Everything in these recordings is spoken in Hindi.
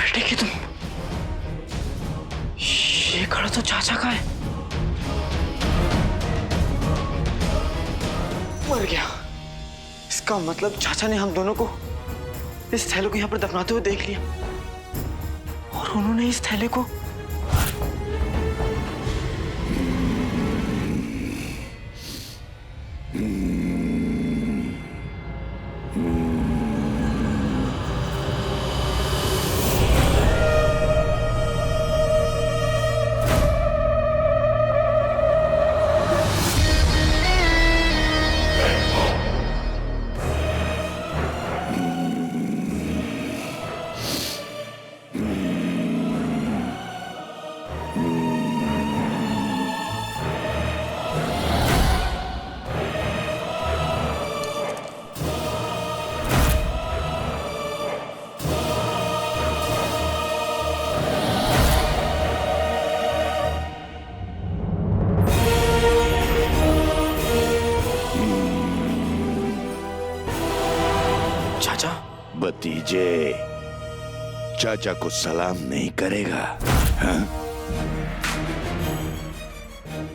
बेटे की तुम, ये खड़ा तो चाचा का है। मर गया। इसका मतलब चाचा ने हम दोनों को, इस थैले को यहाँ पर दफनाते हुए देख लिया और उन्होंने इस थैले को भतीजे, चाचा को सलाम नहीं करेगा? हाँ?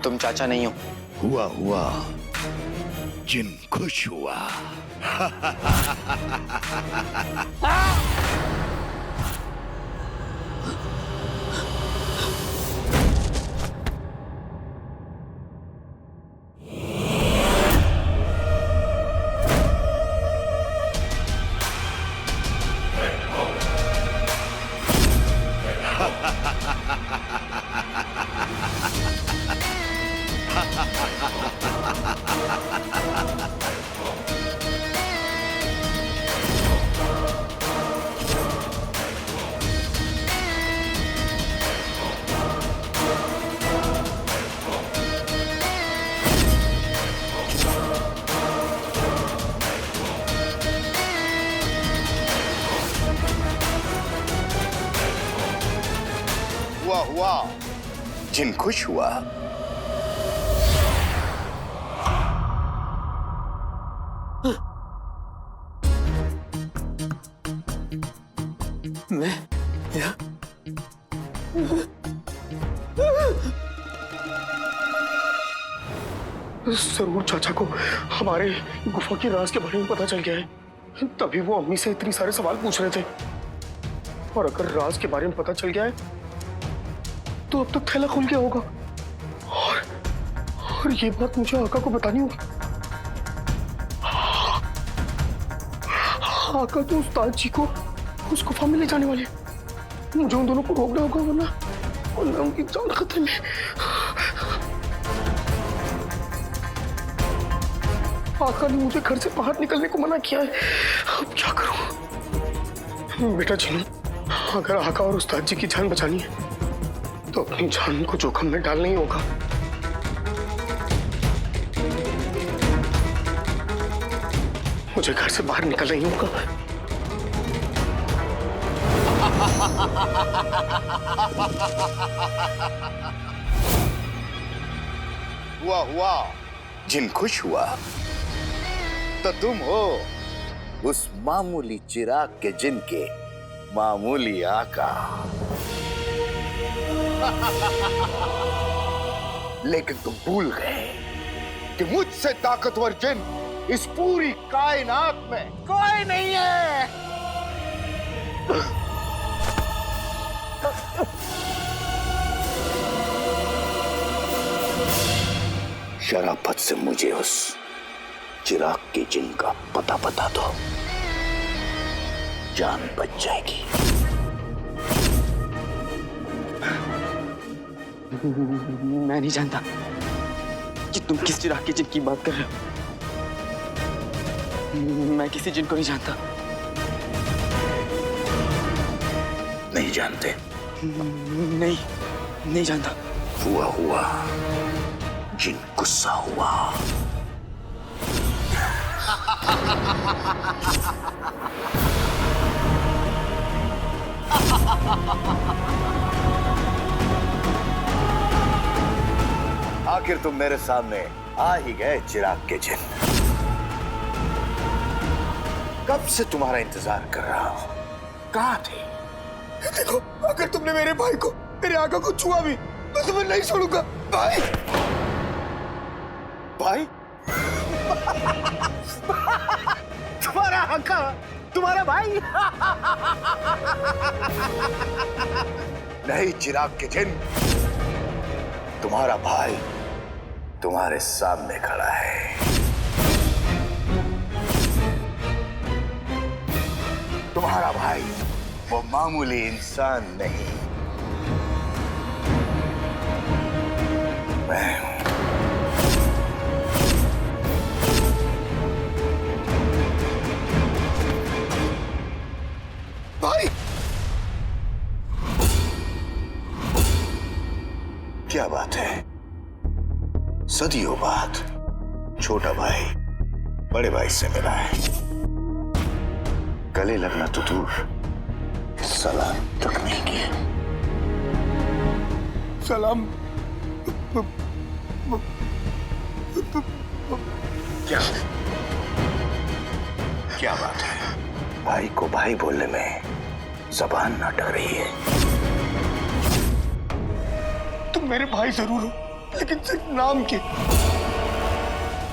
तुम चाचा नहीं हो। हुआ हुआ, जिन खुश हुआ। हुआ, जिन खुश हुआ। मैं या? जरूर चाचा को हमारे गुफा की राज के बारे में पता चल गया है, तभी वो अम्मी से इतनी सारे सवाल पूछ रहे थे। और अगर राज के बारे में पता चल गया है तो अब तक थैला खुल गया होगा और ये बात मुझे आका को बतानी होगी। आका तो उस्ताद जी को उस गुफा में ले जाने वाले, मुझे उन दोनों को रोकना होगा वरना उनकी जान खतरे में। आका ने मुझे घर से बाहर निकलने को मना किया है, अब क्या करूं? बेटा जिनू, अगर आका और उस्ताद जी की जान बचानी है तो अपनी जान को जोखिम में डालना ही होगा। मुझे घर से बाहर निकलना ही होगा। हुआ, जिन खुश हुआ। तो तुम हो उस मामूली चिराग के जिन के मामूली आका। लेकिन तुम भूल गए कि मुझसे ताकतवर जिन इस पूरी कायनात में कोई नहीं है। शराफत से मुझे उस चिराग के जिन का पता बता दो, जान बच जाएगी। मैं नहीं जानता कि तुम किस चिराग के जिन की बात कर रहे हो। मैं किसी जिन को नहीं जानता। नहीं जानते? नहीं जानता। हुआ, जिन गुस्सा हुआ। आखिर तुम मेरे सामने आ ही गए चिराग के जिन। कब से तुम्हारा इंतजार कर रहा हूं। कहां थे? देखो, अगर तुमने मेरे भाई को, मेरे आका को छुआ भी, मैं तुम्हें नहीं छोड़ूंगा। भाई, भाई तुम्हारा आका, तुम्हारा भाई? नहीं चिराग के जिन, तुम्हारा भाई तुम्हारे सामने खड़ा है। तुम्हारा भाई वो मामूली इंसान नहीं, मैं हूं। भाई, क्या बात है? सदियों बाद छोटा भाई बड़े भाई से मिला है। गले लगना तो दूर, सलाम तक नहीं किया। सलाम। क्या क्या बात है? भाई को भाई बोलने में जबान ना डर रही है। तुम मेरे भाई जरूर हो, लेकिन सिर्फ नाम के।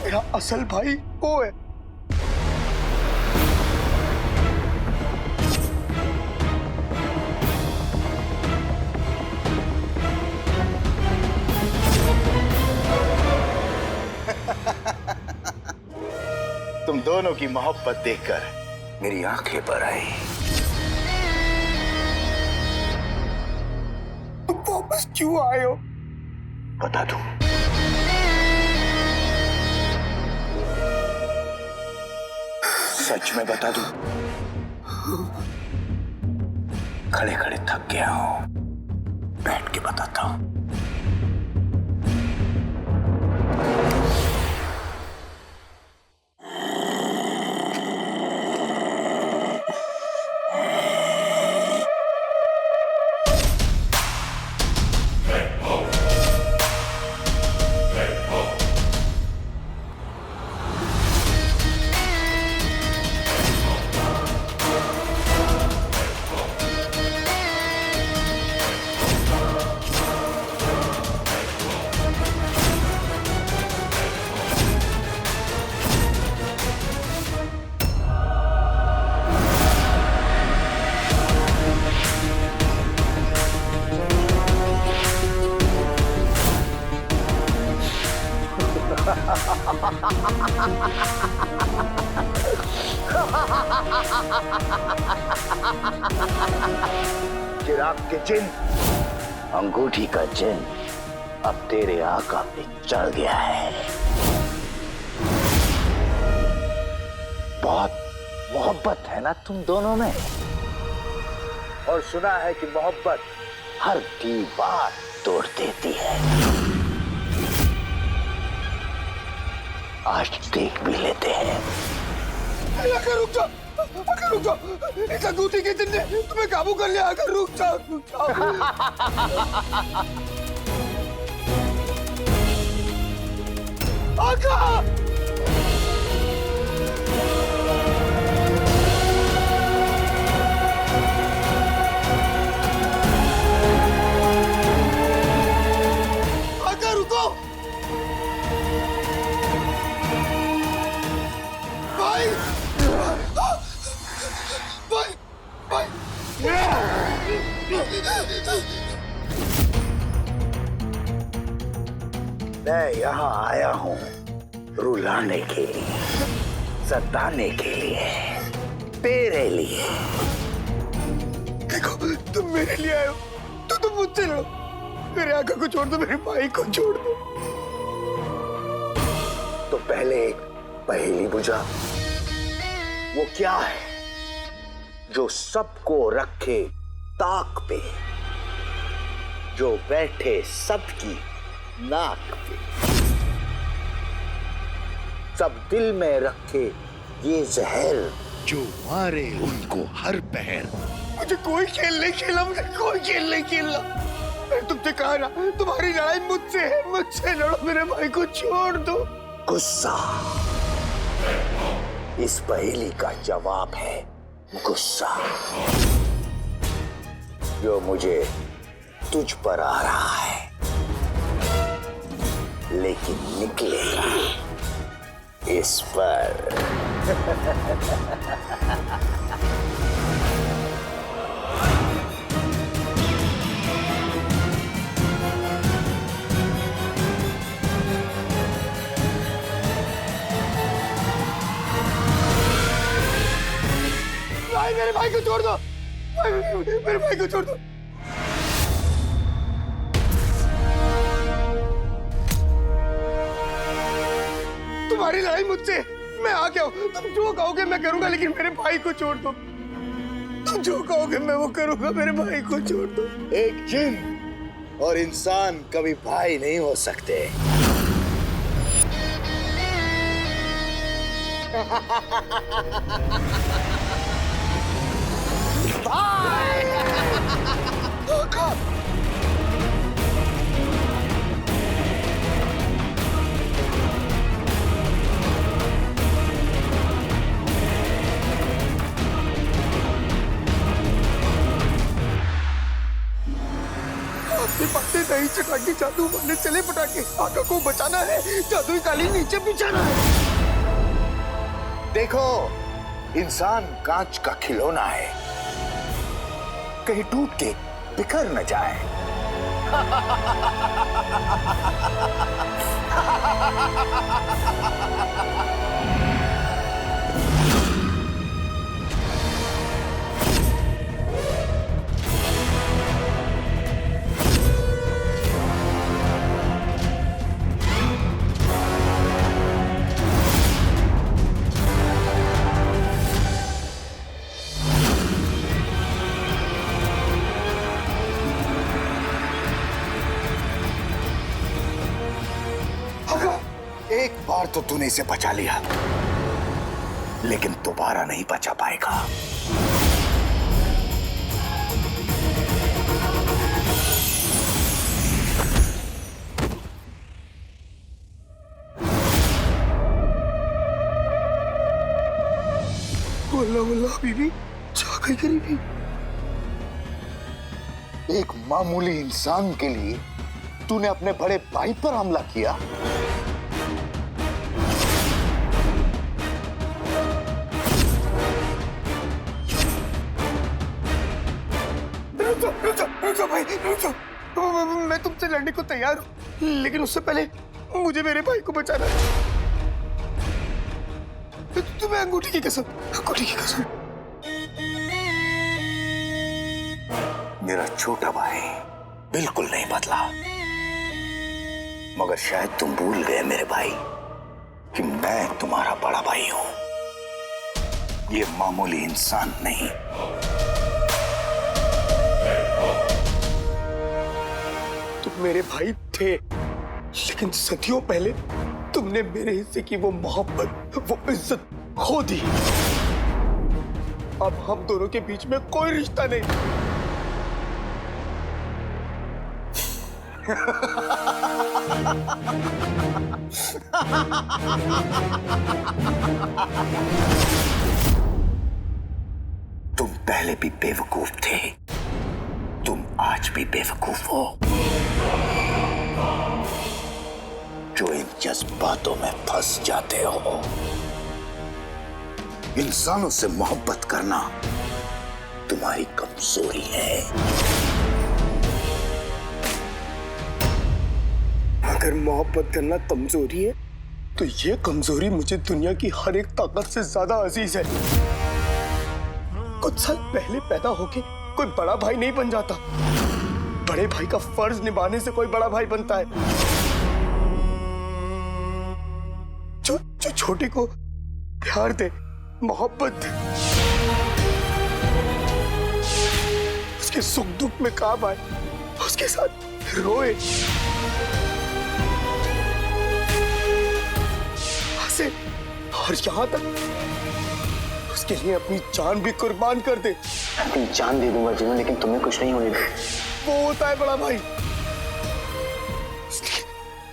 मेरा असल भाई वो है। तुम दोनों की मोहब्बत देखकर मेरी आंखें भर आई। तुम वापस क्यों आए हो? बता दूं? सच में बता दूं? खड़े खड़े थक गया हूं, बैठ के बताता हूं। चिराग के जिन, अंगूठी का जिन अब तेरे आका पे चढ़ गया है। बहुत मोहब्बत है ना तुम दोनों में, और सुना है कि मोहब्बत हर दीवार तोड़ देती है। आज देख भी लेते हैं। रुक जाओ, रुक जाओ। इस अंगूठी के जिन ने तुम्हें काबू कर लिया। आकर रुक जाओ, रुक जाओ। आका! आका रुको! भाई! भाई! भाई! मैं यहाँ आया हूँ रुलाने के लिए, सताने के लिए, तेरे लिए। देखो, तुम मेरे लिए आए हो तो तुम मुझसे लड़ो। मेरे आका को छोड़ दो, मेरे भाई को छोड़ दो। तो पहले एक पहेली बुझा। वो क्या है जो सबको रखे ताक पे, जो बैठे सबकी नाक पे, सब दिल में रखे ये जहर जो मारे उनको हर पहर। मुझे कोई खेल नहीं खेला, मुझे कोई खेल नहीं खेलना। मैं तुमसे कहा ना, तुम्हारी लड़ाई मुझसे है। मुझसे लड़ो, मेरे भाई को छोड़ दो। गुस्सा इस पहेली का जवाब है। गुस्सा। जो मुझे तुझ पर आ रहा है, लेकिन निकलेगा इस पर। भाई मेरे भाई को छोड़ दो, भाई मेरे भाई को छोड़ दो। तुम्हारी लड़ाई मुझसे, मैं आ गया हूं। तुम जो कहोगे मैं करूंगा, लेकिन मेरे भाई को छोड़ दो। तुम जो कहोगे मैं वो करूंगा, मेरे भाई को छोड़ दो। एक जिन और इंसान कभी भाई नहीं हो सकते। अपने पत्ते नहीं चटाके जादू बनने चले पटाके। आका को बचाना है, जादुई कालीन नीचे बिछाना है। देखो, इंसान कांच का खिलौना है, कहीं टूट के बिखर न जाए। एक बार तो तूने इसे बचा लिया, लेकिन दोबारा नहीं बचा पाएगा। वल्लाह वल्लाह बीबी, जा गई गरीबी। एक मामूली इंसान के लिए तूने अपने बड़े भाई पर हमला किया। रुको भाई, रुको। मैं तुमसे लड़ने को तैयार हूँ, लेकिन उससे पहले मुझे मेरे भाई को बचाना है। तुम्हें अंगूठी की कसम, अंगूठी की कसम। मेरा छोटा भाई बिल्कुल नहीं बदला, मगर शायद तुम भूल गए मेरे भाई कि मैं तुम्हारा बड़ा भाई हूं, ये मामूली इंसान नहीं। तुम मेरे भाई थे, लेकिन सदियों पहले तुमने मेरे हिस्से की वो मोहब्बत, वो इज्जत खो दी। अब हम दोनों के बीच में कोई रिश्ता नहीं। तुम पहले भी बेवकूफ थे, तुम आज भी बेवकूफ हो, जो इन जज्बातों में फंस जाते हो। इंसानों से मोहब्बत करना तुम्हारी कमजोरी है। अगर मोहब्बत करना कमजोरी है, तो ये कमजोरी मुझे दुनिया की हर एक ताकत से ज्यादा अजीज है। कुछ साल पहले पैदा होके कोई बड़ा भाई नहीं बन जाता, बड़े भाई का फर्ज निभाने से कोई बड़ा भाई बनता है। जो छोटे को प्यार दे, मोहब्बत दे, उसके सुख दुख में काम आए, उसके साथ रोए, हंसे, और यहां तक उसके लिए अपनी जान भी कुर्बान कर दे। अपनी जान दे दूंगा जीवन, लेकिन तुम्हें कुछ नहीं होने दूंगा। वो होता है बड़ा भाई,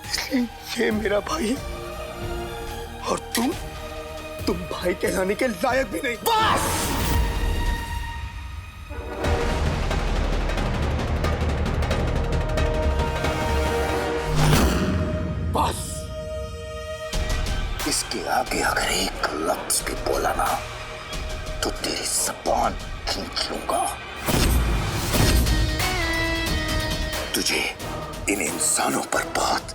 इसलिए ये मेरा भाई है, और तुम भाई कहलाने के लायक भी नहीं। बस! इसके आगे अगर एक लफ्ज भी बोला ना तो तेरी जबान खींच लूंगा। तुझे इन इंसानों पर बहुत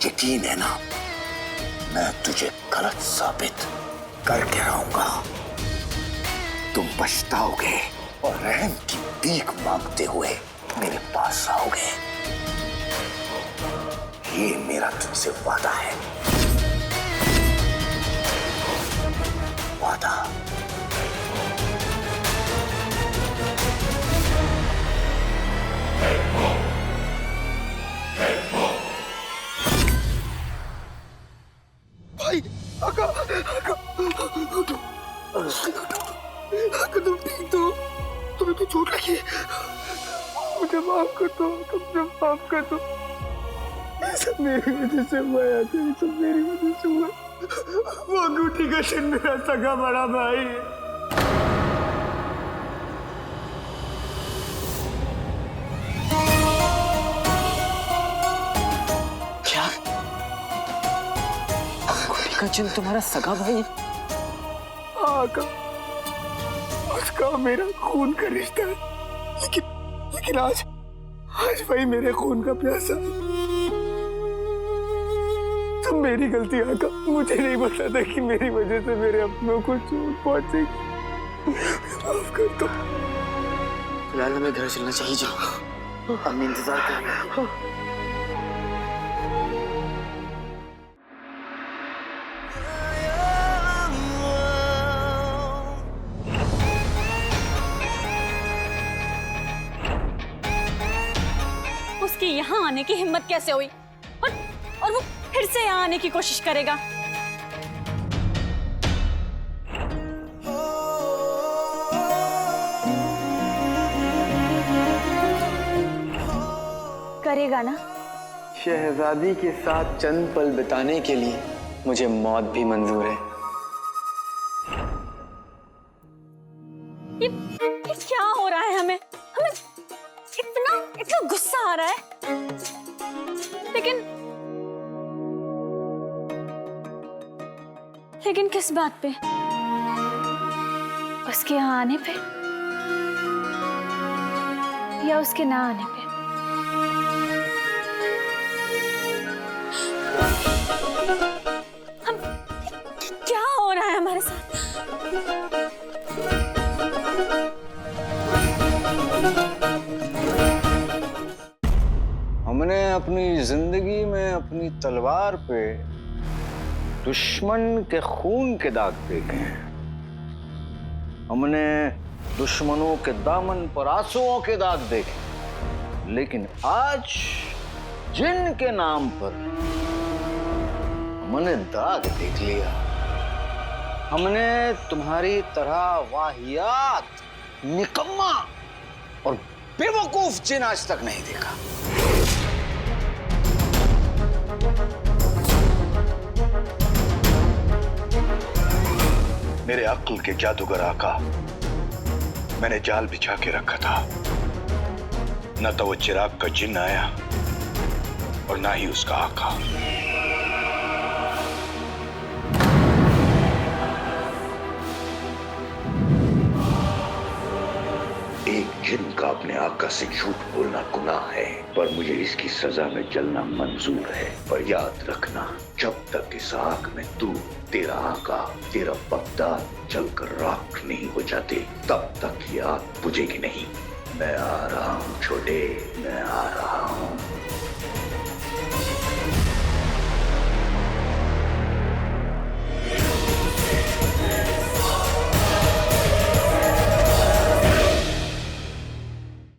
यकीन है ना? मैं तुझे गलत साबित करके रहूंगा। तुम पछताओगे और रहम की भीख मांगते हुए मेरे पास आओगे। ये मेरा तुमसे वादा है। वादा। भाई आका आका तुम ठीक तो? तुम्हें तो चोट लगी है। मुझे माफ कर दो, मुझे माफ कर दो। सब मेरी वजह से हुआ है, सब मेरी वजह से हुआ। वो अंगूठी का शन मेरा सगा बड़ा भाई है। क्या अंगूठी का चिन्ह तुम्हारा सगा भाई? आका, उसका मेरा खून का रिश्ता है, लेकिन आज भाई मेरे खून का प्यासा है। सब मेरी गलती आका, मुझे नहीं पता था कि मेरी वजह से मेरे अपनों को चोट पहुंचेगी। माफ कर दो। फिलहाल हमें घर चलना चाहिए। जो हम इंतजार कर रहे हैं। उसकी यहाँ आने की हिम्मत कैसे हुई? और वो फिर से यहाँ आने की कोशिश करेगा। करेगा ना? शहजादी के साथ चंद पल बिताने के लिए मुझे मौत भी मंजूर है। ये क्या हो रहा है? हमें इतना गुस्सा आ रहा है। लेकिन किस बात पे? उसके यहाँ आने पे या उसके ना आने पे? हम क्या हो रहा है हमारे साथ? हमने अपनी जिंदगी में अपनी तलवार पे दुश्मन के खून के दाग देखे हैं। हमने दुश्मनों के दामन पर आंसुओं के दाग देखे, लेकिन आज जिन के नाम पर हमने दाग देख लिया। हमने तुम्हारी तरह वाहियात, निकम्मा और बेवकूफ जिन आज तक नहीं देखा। मेरे अक्ल के जादूगर आका, मैंने जाल बिछा के रखा था। न तो वो चिराग का जिन्न आया और ना ही उसका आका। एक जिन्न का अपने आका से झूठ बोलना गुनाह है, पर मुझे इसकी सजा में जलना मंजूर है। पर याद रखना, जब तक इस आग में तू, तेरा आका, तेरा बगदाद जलकर राख नहीं हो जाते, तब तक ये आग बुझेगी नहीं। मैं आ रहा हूँ छोटे, मैं आ रहा हूँ।